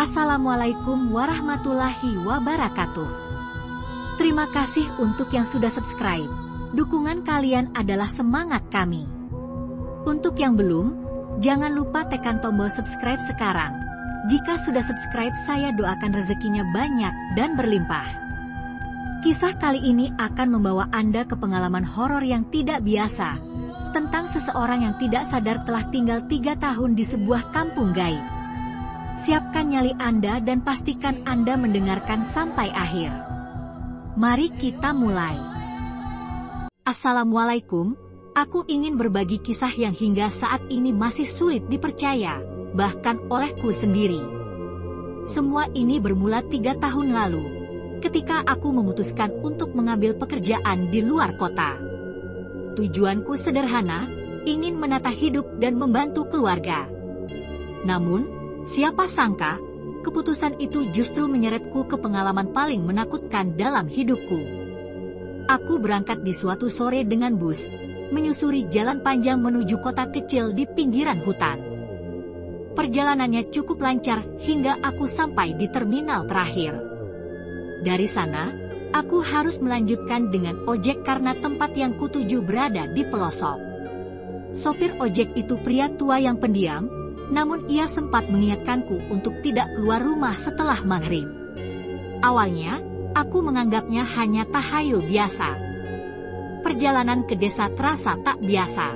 Assalamualaikum warahmatullahi wabarakatuh. Terima kasih untuk yang sudah subscribe. Dukungan kalian adalah semangat kami. Untuk yang belum, jangan lupa tekan tombol subscribe sekarang. Jika sudah subscribe, saya doakan rezekinya banyak dan berlimpah. Kisah kali ini akan membawa Anda ke pengalaman horor yang tidak biasa, tentang seseorang yang tidak sadar telah tinggal 3 tahun di sebuah kampung gaib. Siapkan nyali Anda dan pastikan Anda mendengarkan sampai akhir. Mari kita mulai. Assalamualaikum, aku ingin berbagi kisah yang hingga saat ini masih sulit dipercaya, bahkan olehku sendiri. Semua ini bermula 3 tahun lalu, ketika aku memutuskan untuk mengambil pekerjaan di luar kota. Tujuanku sederhana, ingin menata hidup dan membantu keluarga. Namun, siapa sangka, keputusan itu justru menyeretku ke pengalaman paling menakutkan dalam hidupku. Aku berangkat di suatu sore dengan bus, menyusuri jalan panjang menuju kota kecil di pinggiran hutan. Perjalanannya cukup lancar hingga aku sampai di terminal terakhir. Dari sana, aku harus melanjutkan dengan ojek karena tempat yang kutuju berada di pelosok. Sopir ojek itu pria tua yang pendiam, namun ia sempat mengingatkanku untuk tidak keluar rumah setelah maghrib. Awalnya, aku menganggapnya hanya tahayul biasa. Perjalanan ke desa terasa tak biasa.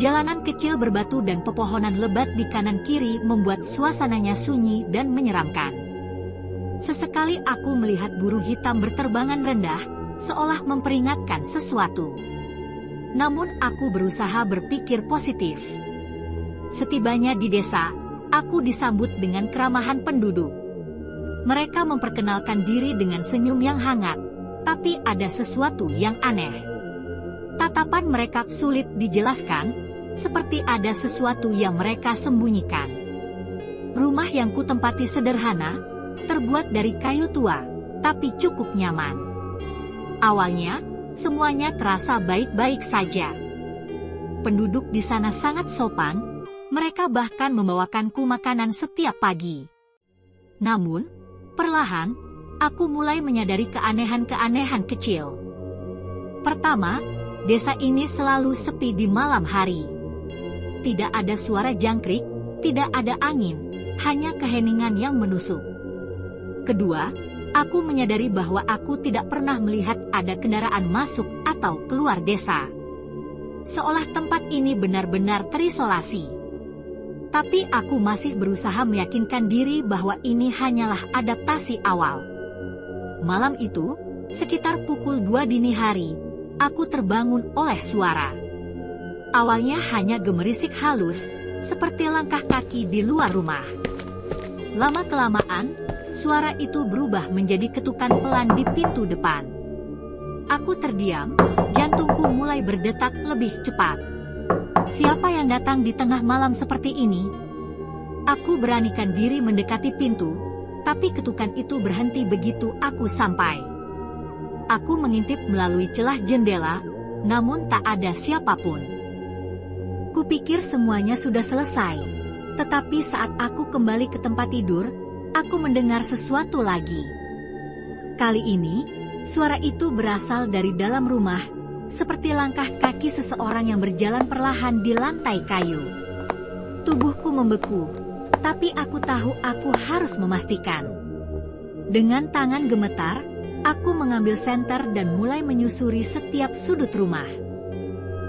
Jalanan kecil berbatu dan pepohonan lebat di kanan kiri membuat suasananya sunyi dan menyeramkan. Sesekali aku melihat burung hitam berterbangan rendah, seolah memperingatkan sesuatu. Namun aku berusaha berpikir positif. Setibanya di desa, aku disambut dengan keramahan penduduk. Mereka memperkenalkan diri dengan senyum yang hangat, tapi ada sesuatu yang aneh. Tatapan mereka sulit dijelaskan, seperti ada sesuatu yang mereka sembunyikan. Rumah yang kutempati sederhana, terbuat dari kayu tua, tapi cukup nyaman. Awalnya, semuanya terasa baik-baik saja. Penduduk di sana sangat sopan. Mereka bahkan membawakanku makanan setiap pagi. Namun, perlahan, aku mulai menyadari keanehan-keanehan kecil. Pertama, desa ini selalu sepi di malam hari. Tidak ada suara jangkrik, tidak ada angin, hanya keheningan yang menusuk. Kedua, aku menyadari bahwa aku tidak pernah melihat ada kendaraan masuk atau keluar desa. Seolah tempat ini benar-benar terisolasi. Tapi aku masih berusaha meyakinkan diri bahwa ini hanyalah adaptasi awal. Malam itu, sekitar pukul 2 dini hari, aku terbangun oleh suara. Awalnya hanya gemerisik halus, seperti langkah kaki di luar rumah. Lama-kelamaan, suara itu berubah menjadi ketukan pelan di pintu depan. Aku terdiam, jantungku mulai berdetak lebih cepat. Siapa yang datang di tengah malam seperti ini? Aku beranikan diri mendekati pintu, tapi ketukan itu berhenti begitu aku sampai. Aku mengintip melalui celah jendela, namun tak ada siapapun. Kupikir semuanya sudah selesai, tetapi saat aku kembali ke tempat tidur, aku mendengar sesuatu lagi. Kali ini, suara itu berasal dari dalam rumah, seperti langkah kaki seseorang yang berjalan perlahan di lantai kayu. Tubuhku membeku, tapi aku tahu aku harus memastikan. Dengan tangan gemetar, aku mengambil senter dan mulai menyusuri setiap sudut rumah.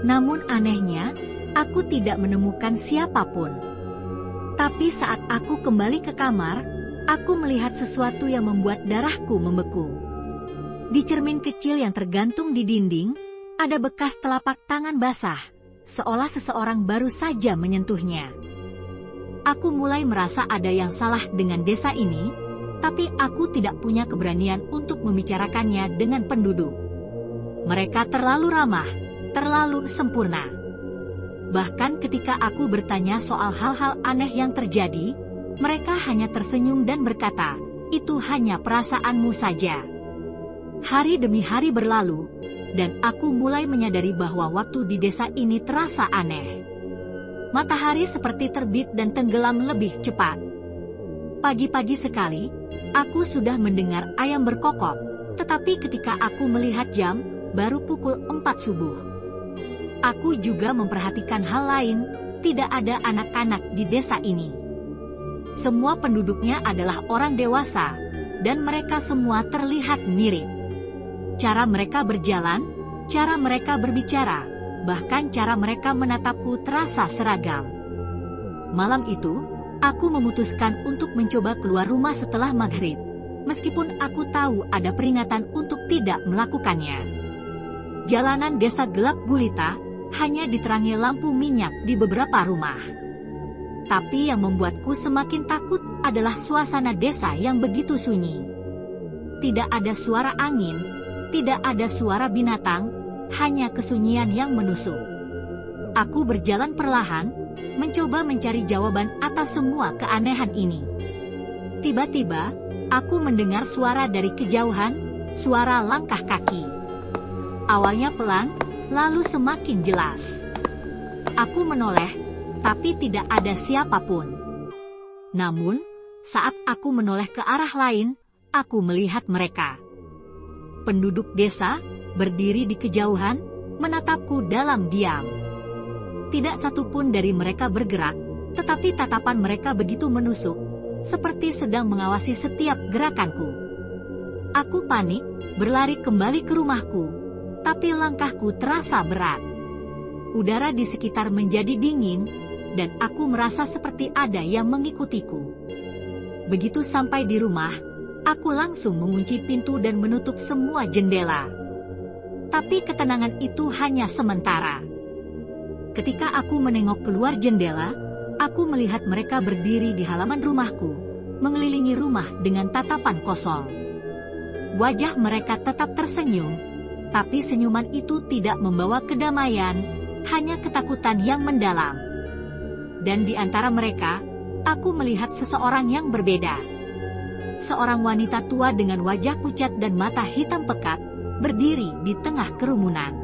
Namun anehnya, aku tidak menemukan siapapun. Tapi saat aku kembali ke kamar, aku melihat sesuatu yang membuat darahku membeku. Di cermin kecil yang tergantung di dinding, ada bekas telapak tangan basah, seolah seseorang baru saja menyentuhnya. Aku mulai merasa ada yang salah dengan desa ini, tapi aku tidak punya keberanian untuk membicarakannya dengan penduduk. Mereka terlalu ramah, terlalu sempurna. Bahkan ketika aku bertanya soal hal-hal aneh yang terjadi, mereka hanya tersenyum dan berkata, "Itu hanya perasaanmu saja." Hari demi hari berlalu, dan aku mulai menyadari bahwa waktu di desa ini terasa aneh. Matahari seperti terbit dan tenggelam lebih cepat. Pagi-pagi sekali, aku sudah mendengar ayam berkokok, tetapi ketika aku melihat jam, baru pukul 4 subuh. Aku juga memperhatikan hal lain, tidak ada anak-anak di desa ini. Semua penduduknya adalah orang dewasa, dan mereka semua terlihat mirip. Cara mereka berjalan, cara mereka berbicara, bahkan cara mereka menatapku terasa seragam. Malam itu, aku memutuskan untuk mencoba keluar rumah setelah maghrib, meskipun aku tahu ada peringatan untuk tidak melakukannya. Jalanan desa gelap gulita, hanya diterangi lampu minyak di beberapa rumah. Tapi yang membuatku semakin takut adalah suasana desa yang begitu sunyi. Tidak ada suara angin, tidak ada suara binatang, hanya kesunyian yang menusuk. Aku berjalan perlahan, mencoba mencari jawaban atas semua keanehan ini. Tiba-tiba, aku mendengar suara dari kejauhan, suara langkah kaki. Awalnya pelan, lalu semakin jelas. Aku menoleh, tapi tidak ada siapapun. Namun, saat aku menoleh ke arah lain, aku melihat mereka. Penduduk desa berdiri di kejauhan, menatapku dalam diam. Tidak satupun dari mereka bergerak, tetapi tatapan mereka begitu menusuk, seperti sedang mengawasi setiap gerakanku. Aku panik, berlari kembali ke rumahku, tapi langkahku terasa berat. Udara di sekitar menjadi dingin, dan aku merasa seperti ada yang mengikutiku. Begitu sampai di rumah, aku langsung mengunci pintu dan menutup semua jendela. Tapi ketenangan itu hanya sementara. Ketika aku menengok keluar jendela, aku melihat mereka berdiri di halaman rumahku, mengelilingi rumah dengan tatapan kosong. Wajah mereka tetap tersenyum, tapi senyuman itu tidak membawa kedamaian, hanya ketakutan yang mendalam. Dan di antara mereka, aku melihat seseorang yang berbeda. Seorang wanita tua dengan wajah pucat dan mata hitam pekat, berdiri di tengah kerumunan.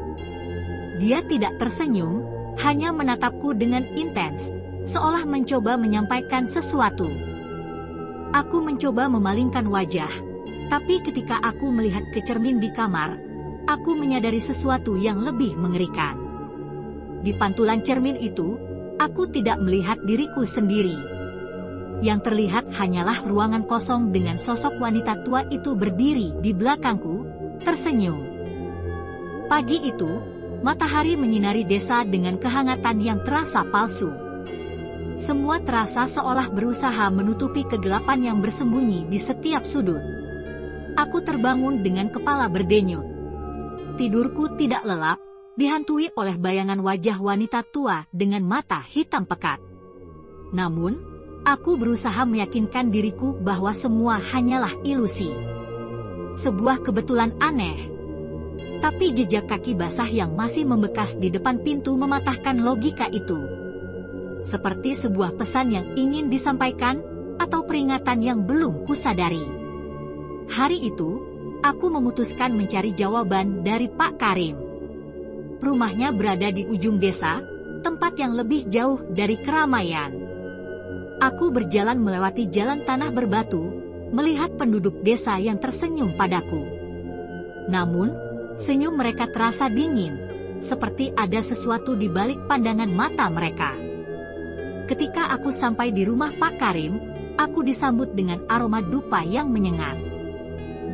Dia tidak tersenyum, hanya menatapku dengan intens, seolah mencoba menyampaikan sesuatu. Aku mencoba memalingkan wajah, tapi ketika aku melihat ke cermin di kamar, aku menyadari sesuatu yang lebih mengerikan. Di pantulan cermin itu, aku tidak melihat diriku sendiri. Yang terlihat hanyalah ruangan kosong dengan sosok wanita tua itu berdiri di belakangku, tersenyum. Pagi itu, matahari menyinari desa dengan kehangatan yang terasa palsu. Semua terasa seolah berusaha menutupi kegelapan yang bersembunyi di setiap sudut. Aku terbangun dengan kepala berdenyut. Tidurku tidak lelap, dihantui oleh bayangan wajah wanita tua dengan mata hitam pekat. Namun, aku berusaha meyakinkan diriku bahwa semua hanyalah ilusi. Sebuah kebetulan aneh. Tapi jejak kaki basah yang masih membekas di depan pintu mematahkan logika itu. Seperti sebuah pesan yang ingin disampaikan, atau peringatan yang belum kusadari. Hari itu, aku memutuskan mencari jawaban dari Pak Karim. Rumahnya berada di ujung desa, tempat yang lebih jauh dari keramaian. Aku berjalan melewati jalan tanah berbatu, melihat penduduk desa yang tersenyum padaku. Namun, senyum mereka terasa dingin, seperti ada sesuatu di balik pandangan mata mereka. Ketika aku sampai di rumah Pak Karim, aku disambut dengan aroma dupa yang menyengat.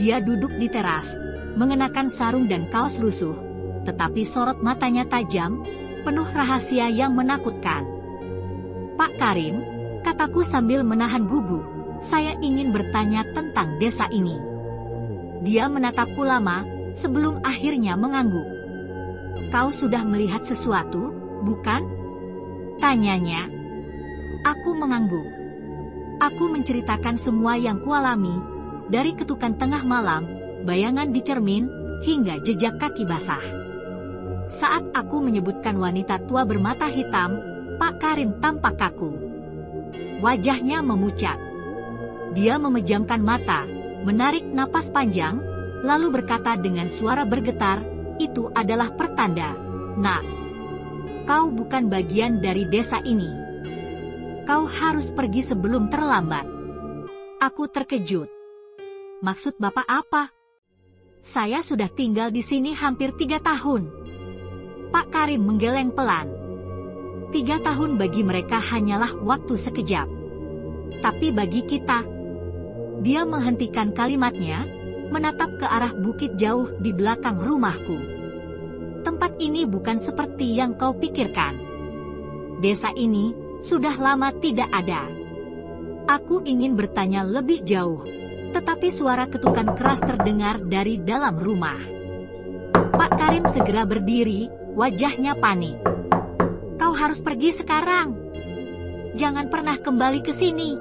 Dia duduk di teras, mengenakan sarung dan kaos lusuh, tetapi sorot matanya tajam, penuh rahasia yang menakutkan. Pak Karim, kataku sambil menahan gugup, saya ingin bertanya tentang desa ini. Dia menatapku lama, sebelum akhirnya mengangguk. Kau sudah melihat sesuatu, bukan? Tanyanya. Aku mengangguk. Aku menceritakan semua yang kualami, dari ketukan tengah malam, bayangan di cermin, hingga jejak kaki basah. Saat aku menyebutkan wanita tua bermata hitam, Pak Karim tampak kaku. Wajahnya memucat. Dia memejamkan mata, menarik napas panjang, lalu berkata dengan suara bergetar, "Itu adalah pertanda, Nak. Kau bukan bagian dari desa ini. Kau harus pergi sebelum terlambat." Aku terkejut. Maksud Bapak apa? Saya sudah tinggal di sini hampir 3 tahun. Pak Karim menggeleng pelan. 3 tahun bagi mereka hanyalah waktu sekejap. Tapi bagi kita... Dia menghentikan kalimatnya, menatap ke arah bukit jauh di belakang rumahku. Tempat ini bukan seperti yang kau pikirkan. Desa ini sudah lama tidak ada. Aku ingin bertanya lebih jauh, tetapi suara ketukan keras terdengar dari dalam rumah. Pak Karim segera berdiri, wajahnya panik. Kau harus pergi sekarang. Jangan pernah kembali ke sini,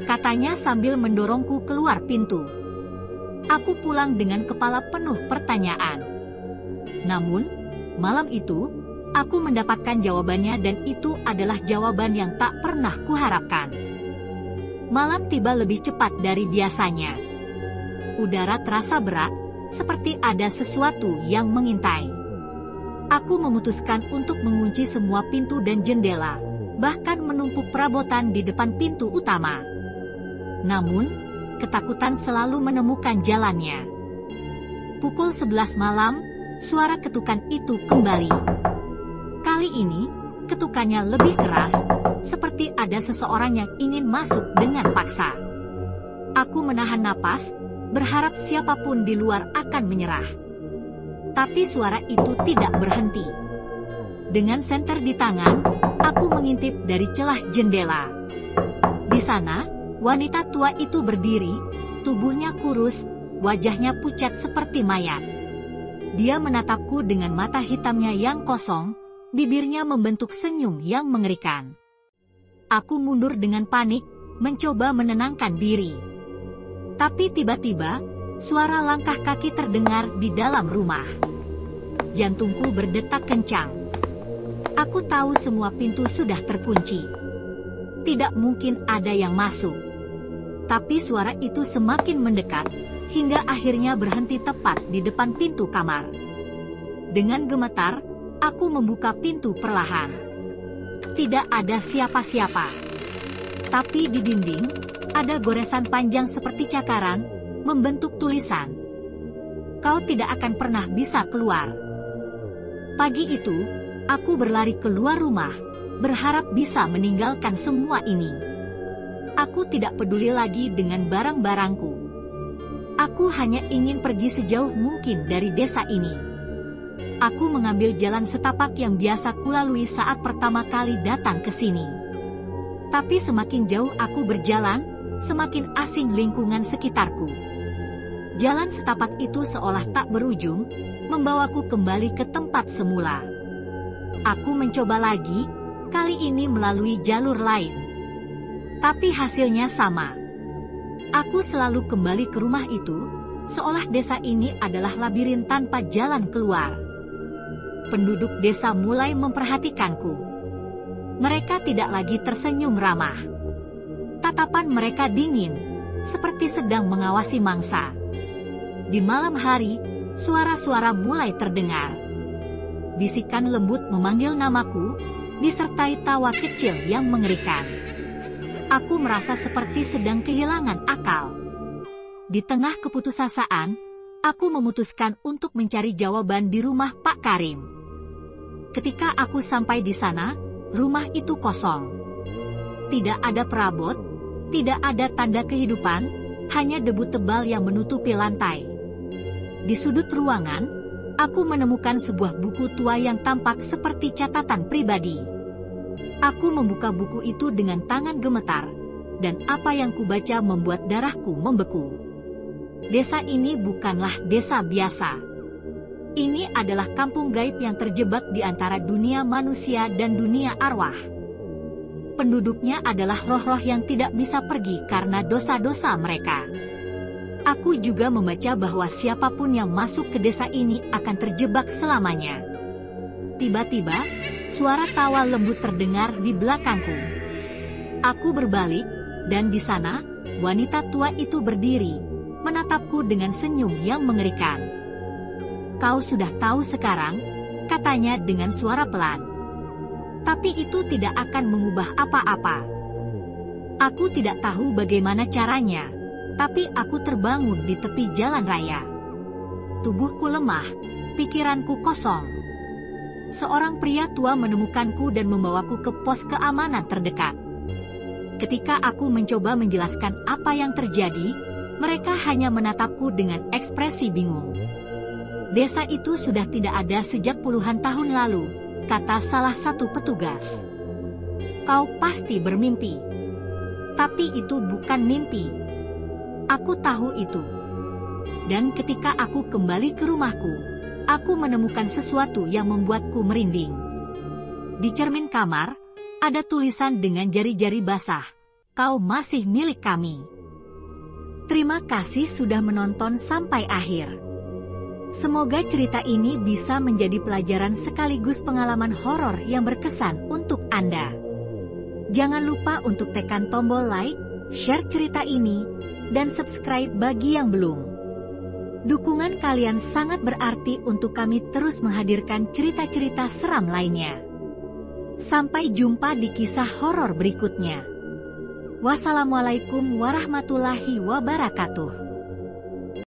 katanya sambil mendorongku keluar pintu. Aku pulang dengan kepala penuh pertanyaan. Namun, malam itu, aku mendapatkan jawabannya dan itu adalah jawaban yang tak pernah kuharapkan. Malam tiba lebih cepat dari biasanya. Udara terasa berat, seperti ada sesuatu yang mengintai. Aku memutuskan untuk mengunci semua pintu dan jendela, bahkan menumpuk perabotan di depan pintu utama. Namun, ketakutan selalu menemukan jalannya. Pukul 11 malam, suara ketukan itu kembali. Kali ini, ketukannya lebih keras, seperti ada seseorang yang ingin masuk dengan paksa. Aku menahan napas, berharap siapapun di luar akan menyerah. Tapi suara itu tidak berhenti. Dengan senter di tangan, aku mengintip dari celah jendela. Di sana, wanita tua itu berdiri, tubuhnya kurus, wajahnya pucat seperti mayat. Dia menatapku dengan mata hitamnya yang kosong, bibirnya membentuk senyum yang mengerikan. Aku mundur dengan panik, mencoba menenangkan diri. Tapi tiba-tiba, suara langkah kaki terdengar di dalam rumah. Jantungku berdetak kencang. Aku tahu semua pintu sudah terkunci. Tidak mungkin ada yang masuk. Tapi suara itu semakin mendekat, hingga akhirnya berhenti tepat di depan pintu kamar. Dengan gemetar, aku membuka pintu perlahan. Tidak ada siapa-siapa. Tapi di dinding, ada goresan panjang seperti cakaran, membentuk tulisan. Kau tidak akan pernah bisa keluar. Pagi itu, aku berlari keluar rumah, berharap bisa meninggalkan semua ini. Aku tidak peduli lagi dengan barang-barangku. Aku hanya ingin pergi sejauh mungkin dari desa ini. Aku mengambil jalan setapak yang biasa kulalui saat pertama kali datang ke sini. Tapi semakin jauh aku berjalan, semakin asing lingkungan sekitarku. Jalan setapak itu seolah tak berujung, membawaku kembali ke tempat semula. Aku mencoba lagi, kali ini melalui jalur lain. Tapi hasilnya sama. Aku selalu kembali ke rumah itu, seolah desa ini adalah labirin tanpa jalan keluar. Penduduk desa mulai memperhatikanku. Mereka tidak lagi tersenyum ramah. Tatapan mereka dingin, seperti sedang mengawasi mangsa. Di malam hari, suara-suara mulai terdengar. Bisikan lembut memanggil namaku, disertai tawa kecil yang mengerikan. Aku merasa seperti sedang kehilangan akal. Di tengah keputusasaan, aku memutuskan untuk mencari jawaban di rumah Pak Karim. Ketika aku sampai di sana, rumah itu kosong. Tidak ada perabot, tidak ada tanda kehidupan, hanya debu tebal yang menutupi lantai. Di sudut ruangan, aku menemukan sebuah buku tua yang tampak seperti catatan pribadi. Aku membuka buku itu dengan tangan gemetar, dan apa yang kubaca membuat darahku membeku. Desa ini bukanlah desa biasa. Ini adalah kampung gaib yang terjebak di antara dunia manusia dan dunia arwah. Penduduknya adalah roh-roh yang tidak bisa pergi karena dosa-dosa mereka. Aku juga membaca bahwa siapapun yang masuk ke desa ini akan terjebak selamanya. Tiba-tiba, suara tawa lembut terdengar di belakangku. Aku berbalik, dan di sana, wanita tua itu berdiri, menatapku dengan senyum yang mengerikan. Kau sudah tahu sekarang, katanya dengan suara pelan. Tapi itu tidak akan mengubah apa-apa. Aku tidak tahu bagaimana caranya, tapi aku terbangun di tepi jalan raya. Tubuhku lemah, pikiranku kosong. Seorang pria tua menemukanku dan membawaku ke pos keamanan terdekat. Ketika aku mencoba menjelaskan apa yang terjadi, mereka hanya menatapku dengan ekspresi bingung. Desa itu sudah tidak ada sejak puluhan tahun lalu, kata salah satu petugas. Kau pasti bermimpi. Tapi itu bukan mimpi. Aku tahu itu. Dan ketika aku kembali ke rumahku, aku menemukan sesuatu yang membuatku merinding. Di cermin kamar, ada tulisan dengan jari-jari basah. Kau masih milik kami. Terima kasih sudah menonton sampai akhir. Semoga cerita ini bisa menjadi pelajaran sekaligus pengalaman horor yang berkesan untuk Anda. Jangan lupa untuk tekan tombol like, share cerita ini, dan subscribe bagi yang belum. Dukungan kalian sangat berarti untuk kami terus menghadirkan cerita-cerita seram lainnya. Sampai jumpa di kisah horor berikutnya. Wassalamualaikum warahmatullahi wabarakatuh.